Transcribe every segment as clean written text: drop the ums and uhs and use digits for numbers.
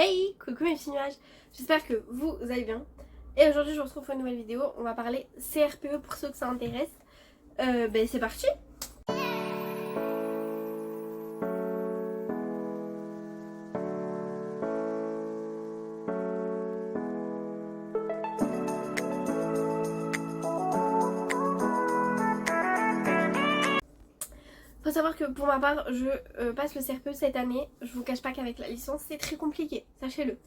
Hey, coucou mes petits nuages, j'espère que vous allez bien. Et aujourd'hui je vous retrouve pour une nouvelle vidéo, on va parler CRPE pour ceux que ça intéresse. C'est parti. Faut savoir que pour ma part, je passe le CRPE cette année. Je vous cache pas qu'avec la licence, c'est très compliqué, sachez-le.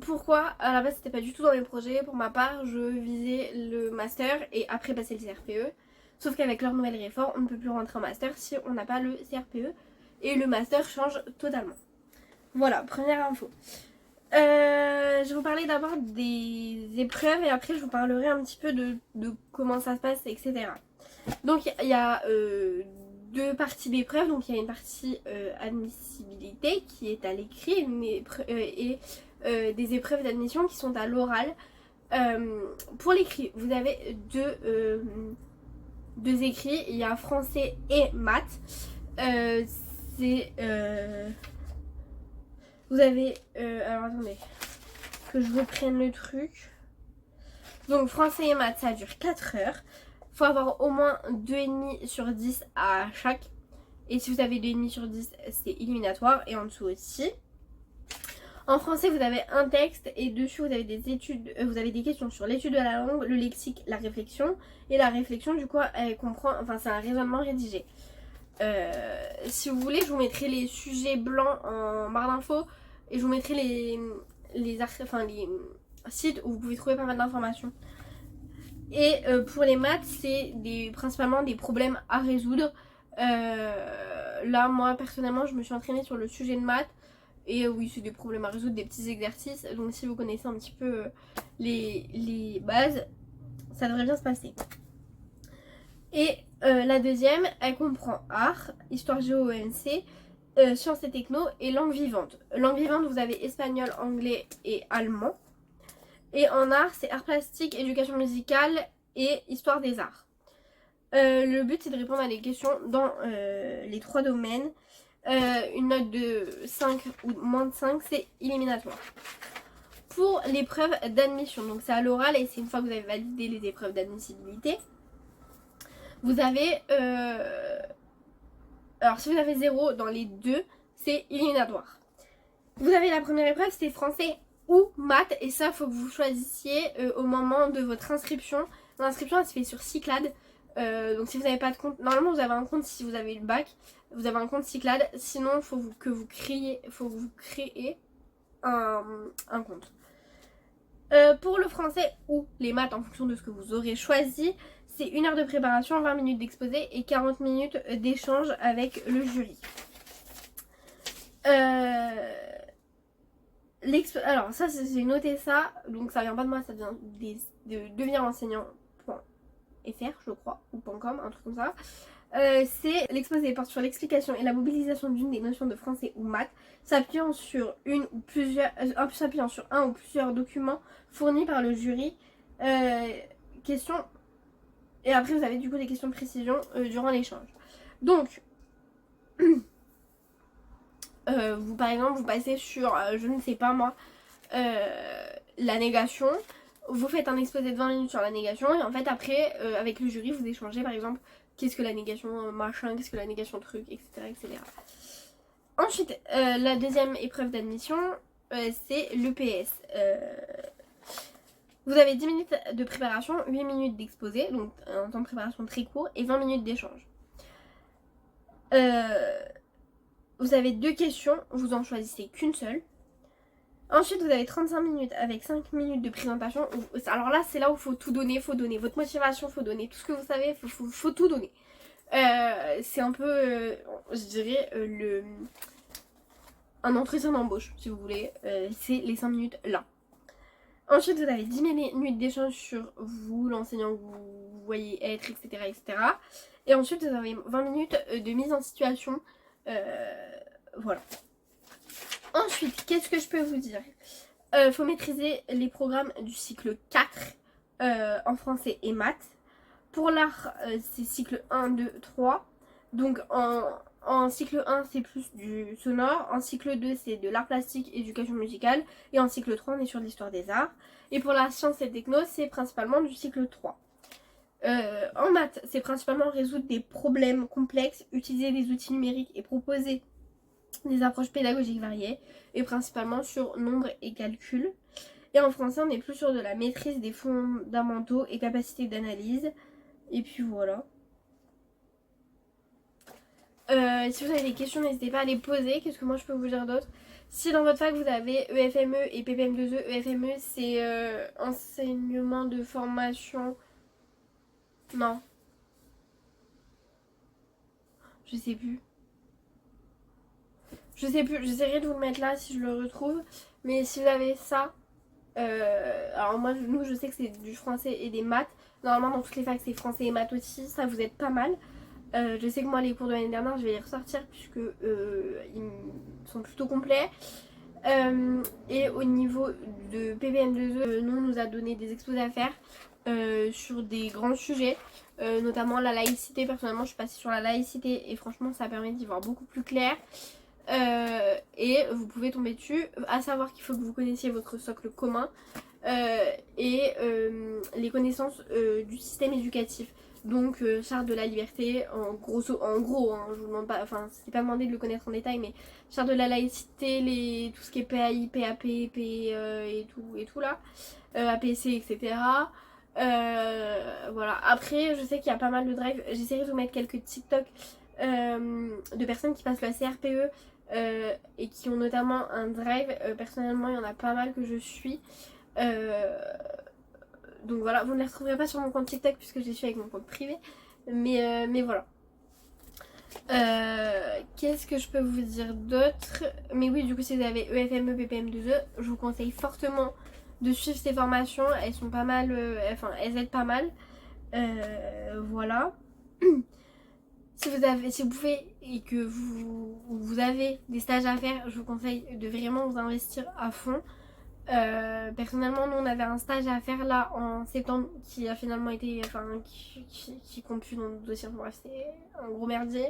Pourquoi? À la base, c'était pas du tout dans mes projets. Pour ma part, je visais le master et après passer le CRPE. Sauf qu'avec leur nouvelle réforme, on ne peut plus rentrer en master si on n'a pas le CRPE. Et le master change totalement. Voilà, première info. Je vais vous parler d'abord des épreuves et après je vous parlerai un petit peu de comment ça se passe, etc. Donc il y a deux parties d'épreuves. Donc il y a une partie admissibilité qui est à l'écrit et des épreuves d'admission qui sont à l'oral. Pour l'écrit, vous avez deux écrits. Il y a français et maths. Vous avez... alors attendez, que je reprenne le truc. Donc français et maths, ça dure 4 heures. Faut avoir au moins 2,5 sur 10 à chaque. Et si vous avez 2,5 sur 10, c'est éliminatoire. Et en dessous aussi. En français, vous avez un texte et dessus, vous avez des études, vous avez des questions sur l'étude de la langue, le lexique, la réflexion. Et la réflexion, du coup, elle comprend, enfin, c'est un raisonnement rédigé. Si vous voulez, je vous mettrai les sujets blancs en barre d'infos et je vous mettrai les sites où vous pouvez trouver pas mal d'informations. Et pour les maths, c'est principalement des problèmes à résoudre. Là, moi, personnellement, je me suis entraînée sur le sujet de maths. Et oui, c'est des problèmes à résoudre, des petits exercices. Donc si vous connaissez un petit peu les bases, ça devrait bien se passer. Et la deuxième, elle comprend art, histoire géo ENC, sciences et techno et langue vivante. Langue vivante, vous avez espagnol, anglais et allemand. Et en art, c'est art plastique, éducation musicale et histoire des arts. Le but, c'est de répondre à des questions dans les 3 domaines. Une note de 5 ou moins de 5, c'est éliminatoire. Pour l'épreuve d'admission, donc c'est à l'oral et c'est une fois que vous avez validé les épreuves d'admissibilité. Vous avez... alors si vous avez 0 dans les deux, c'est éliminatoire. Vous avez la première épreuve, c'est français ou maths. Et ça, il faut que vous choisissiez au moment de votre inscription. L'inscription, elle se fait sur Cyclades. Donc si vous n'avez pas de compte, normalement vous avez un compte si vous avez le bac, vous avez un compte Cyclades, sinon il faut que vous créez un compte. Pour le français ou les maths en fonction de ce que vous aurez choisi, c'est 1 heure de préparation, 20 minutes d'exposé et 40 minutes d'échange avec le jury. Alors ça, j'ai noté ça, donc ça vient pas de moi, ça vient de devenir enseignant. .fr je crois, ou .com, un truc comme ça. C'est l'exposé porte sur l'explication et la mobilisation d'une des notions de français ou maths, s'appuyant sur un ou plusieurs documents fournis par le jury. Questions. Et après vous avez du coup des questions de précision durant l'échange. Donc vous par exemple vous passez sur je ne sais pas moi la négation. Vous faites un exposé de 20 minutes sur la négation et en fait après avec le jury vous échangez par exemple qu'est-ce que la négation machin, qu'est-ce que la négation truc, etc. etc. Ensuite la deuxième épreuve d'admission c'est l'EPS. Vous avez 10 minutes de préparation, 8 minutes d'exposé, donc un temps de préparation très court et 20 minutes d'échange. Vous avez 2 questions, vous en choisissez qu'une seule. Ensuite, vous avez 35 minutes avec 5 minutes de présentation. Alors là, c'est là où il faut tout donner, faut donner votre motivation, faut donner tout ce que vous savez, faut tout donner. C'est un peu, je dirais, un entretien d'embauche, si vous voulez. C'est les 5 minutes là. Ensuite, vous avez 10 minutes d'échange sur vous, l'enseignant que vous voyez être, etc., etc. Et ensuite, vous avez 20 minutes de mise en situation. Voilà. Ensuite, qu'est-ce que je peux vous dire? Faut maîtriser les programmes du cycle 4 en français et maths. Pour l'art, c'est cycle 1, 2, 3. Donc en En cycle 1 c'est plus du sonore, en cycle 2 c'est de l'art plastique, éducation musicale, et en cycle 3 on est sur l'histoire des arts. Et pour la science et techno c'est principalement du cycle 3. En maths c'est principalement résoudre des problèmes complexes, utiliser des outils numériques et proposer des approches pédagogiques variées, et principalement sur nombre et calcul. Et en français on est plus sur de la maîtrise des fondamentaux et capacité d'analyse. Et puis voilà. Si vous avez des questions, n'hésitez pas à les poser. Qu'est-ce que moi je peux vous dire d'autre? Si dans votre fac vous avez EFME et PPM2E, EFME c'est enseignement de formation. Non. Je sais plus. J'essaierai de vous le mettre là si je le retrouve. Mais si vous avez ça, alors moi, nous je sais que c'est du français et des maths. Normalement dans toutes les facs c'est français et maths aussi, ça vous aide pas mal. Je sais que moi les cours de l'année dernière je vais les ressortir puisque ils sont plutôt complets. Et au niveau de PPM2E, nous on nous a donné des exposés à faire sur des grands sujets, notamment la laïcité. Personnellement je suis passée sur la laïcité et franchement ça permet d'y voir beaucoup plus clair. Et vous pouvez tomber dessus, à savoir qu'il faut que vous connaissiez votre socle commun et les connaissances du système éducatif. Donc charte de la liberté, en gros hein, je vous demande pas, enfin c'est pas demandé de le connaître en détail, mais charte de la laïcité, tout ce qui est PAI, PAP, PE et tout là, APC, etc. Voilà. Après je sais qu'il y a pas mal de drives, j'essaierai de vous mettre quelques TikTok de personnes qui passent le CRPE et qui ont notamment un drive. Personnellement il y en a pas mal que je suis. Donc voilà, vous ne les retrouverez pas sur mon compte TikTok puisque je les suis avec mon compte privé. Mais voilà. Qu'est-ce que je peux vous dire d'autre? Mais oui, du coup, si vous avez EFME, PPM2E, je vous conseille fortement de suivre ces formations. Elles sont pas mal, enfin, elles aident pas mal. Voilà. Si vous pouvez et que vous avez des stages à faire, je vous conseille de vraiment vous investir à fond. Personnellement nous on avait un stage à faire là en septembre qui a finalement été, enfin qui compte plus dans notre dossier, bref c'était un gros merdier,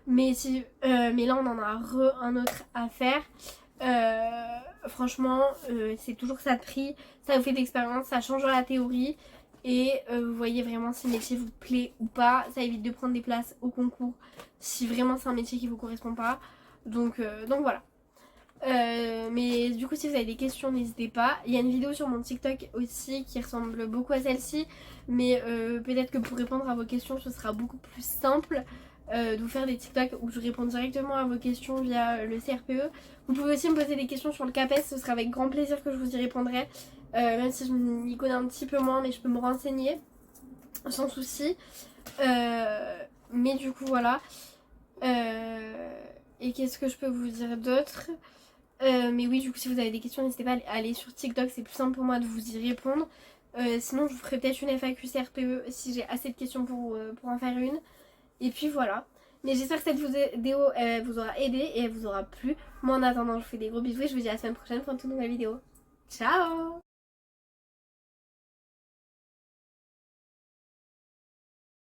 mais là on en a un autre à faire. Franchement c'est toujours ça de prix, ça vous fait d'expérience, ça change la théorie et vous voyez vraiment si le métier vous plaît ou pas. Ça évite de prendre des places au concours si vraiment c'est un métier qui vous correspond pas. Donc voilà. Mais du coup si vous avez des questions n'hésitez pas. Il y a une vidéo sur mon TikTok aussi qui ressemble beaucoup à celle-ci, mais peut-être que pour répondre à vos questions ce sera beaucoup plus simple de vous faire des TikTok où je réponds directement à vos questions via le CRPE. Vous pouvez aussi me poser des questions sur le CAPES, ce sera avec grand plaisir que je vous y répondrai, même si je m'y connais un petit peu moins, mais je peux me renseigner sans souci. Mais du coup voilà. Et qu'est-ce que je peux vous dire d'autre? Mais oui, du coup si vous avez des questions n'hésitez pas à aller sur TikTok, c'est plus simple pour moi de vous y répondre. Sinon je vous ferai peut-être une FAQ CRPE si j'ai assez de questions pour en faire une. Et puis voilà. Mais j'espère que cette vidéo vous aura aidé et elle vous aura plu. Moi en attendant je vous fais des gros bisous et je vous dis à la semaine prochaine pour une toute nouvelle vidéo. Ciao!